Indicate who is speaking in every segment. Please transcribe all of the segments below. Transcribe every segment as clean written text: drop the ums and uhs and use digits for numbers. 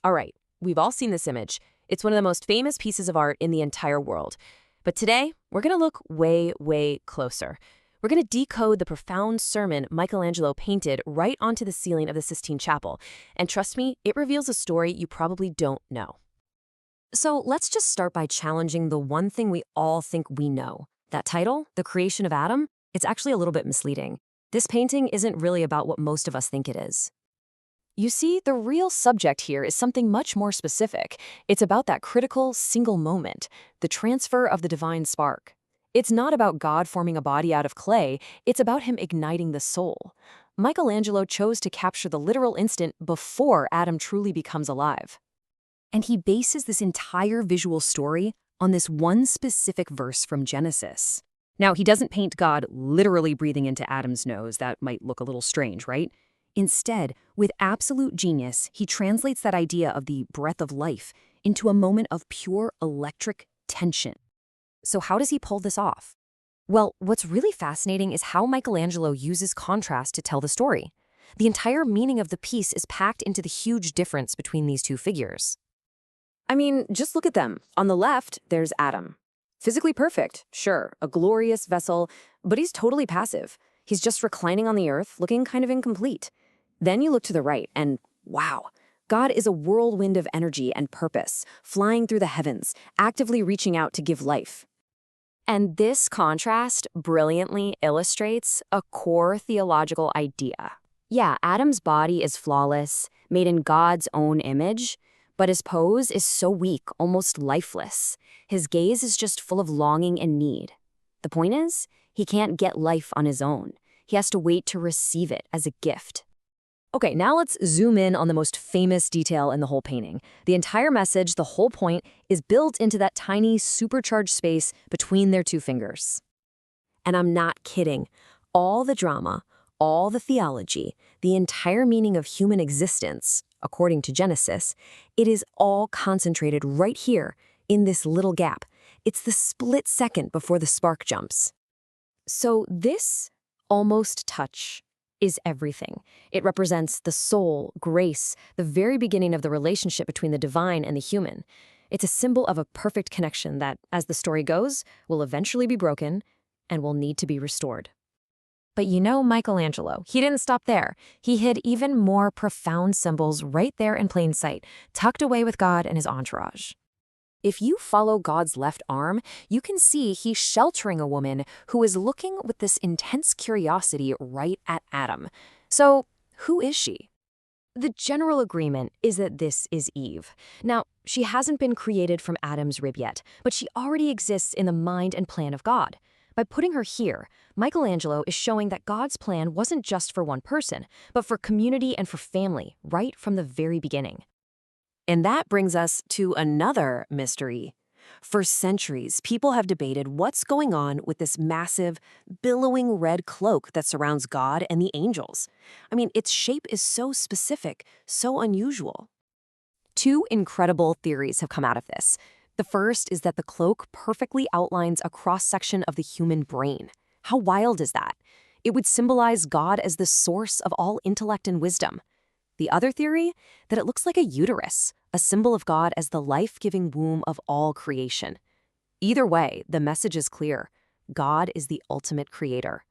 Speaker 1: All right, we've all seen this image. It's one of the most famous pieces of art in the entire world. But today, we're going to look way, way closer. We're going to decode the profound sermon Michelangelo painted right onto the ceiling of the Sistine Chapel. And trust me, it reveals a story you probably don't know. So let's just start by challenging the one thing we all think we know. That title, The Creation of Adam, it's actually a little bit misleading. This painting isn't really about what most of us think it is. You see, the real subject here is something much more specific. It's about that critical, single moment, the transfer of the divine spark. It's not about God forming a body out of clay, it's about him igniting the soul. Michelangelo chose to capture the literal instant before Adam truly becomes alive. And he bases this entire visual story on this one specific verse from Genesis. Now, he doesn't paint God literally breathing into Adam's nose. That might look a little strange, right? Instead, with absolute genius, he translates that idea of the breath of life into a moment of pure electric tension. So how does he pull this off? Well, what's really fascinating is how Michelangelo uses contrast to tell the story. The entire meaning of the piece is packed into the huge difference between these two figures. I mean, just look at them. On the left, there's Adam. Physically perfect, sure, a glorious vessel, but he's totally passive. He's just reclining on the earth, looking kind of incomplete. Then you look to the right, and wow, God is a whirlwind of energy and purpose, flying through the heavens, actively reaching out to give life. And this contrast brilliantly illustrates a core theological idea. Yeah, Adam's body is flawless, made in God's own image, but his pose is so weak, almost lifeless. His gaze is just full of longing and need. The point is, he can't get life on his own. He has to wait to receive it as a gift. Okay, now let's zoom in on the most famous detail in the whole painting. The entire message, the whole point, is built into that tiny, supercharged space between their two fingers. And I'm not kidding. All the drama, all the theology, the entire meaning of human existence, according to Genesis, it is all concentrated right here in this little gap. It's the split second before the spark jumps. So this almost touch is everything. It represents the soul, grace, the very beginning of the relationship between the divine and the human. It's a symbol of a perfect connection that, as the story goes, will eventually be broken and will need to be restored. But you know Michelangelo, he didn't stop there. He hid even more profound symbols right there in plain sight, tucked away with God and his entourage. If you follow God's left arm, you can see he's sheltering a woman who is looking with this intense curiosity right at Adam. So, who is she? The general agreement is that this is Eve. Now, she hasn't been created from Adam's rib yet, but she already exists in the mind and plan of God. By putting her here, Michelangelo is showing that God's plan wasn't just for one person, but for community and for family, right from the very beginning. And that brings us to another mystery. For centuries, people have debated what's going on with this massive, billowing red cloak that surrounds God and the angels. I mean, its shape is so specific, so unusual. Two incredible theories have come out of this. The first is that the cloak perfectly outlines a cross-section of the human brain. How wild is that? It would symbolize God as the source of all intellect and wisdom. The other theory, that it looks like a uterus, a symbol of God as the life-giving womb of all creation. Either way, the message is clear. God is the ultimate creator.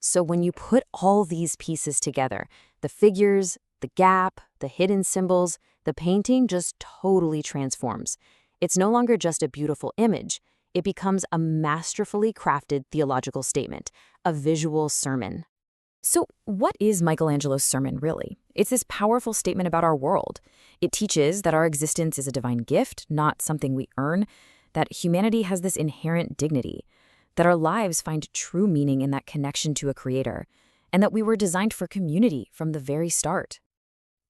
Speaker 1: So when you put all these pieces together, the figures, the gap, the hidden symbols, the painting just totally transforms. It's no longer just a beautiful image. It becomes a masterfully crafted theological statement, a visual sermon. So what is Michelangelo's sermon, really? It's this powerful statement about our world. It teaches that our existence is a divine gift, not something we earn, that humanity has this inherent dignity, that our lives find true meaning in that connection to a creator, and that we were designed for community from the very start.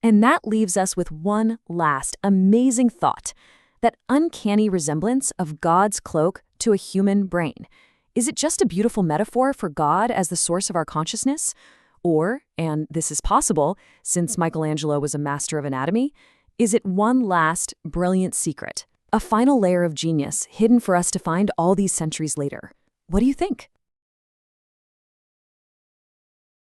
Speaker 1: And that leaves us with one last amazing thought, that uncanny resemblance of God's cloak to a human brain. Is it just a beautiful metaphor for God as the source of our consciousness? Or, and this is possible, since Michelangelo was a master of anatomy, is it one last brilliant secret, a final layer of genius hidden for us to find all these centuries later? What do you think?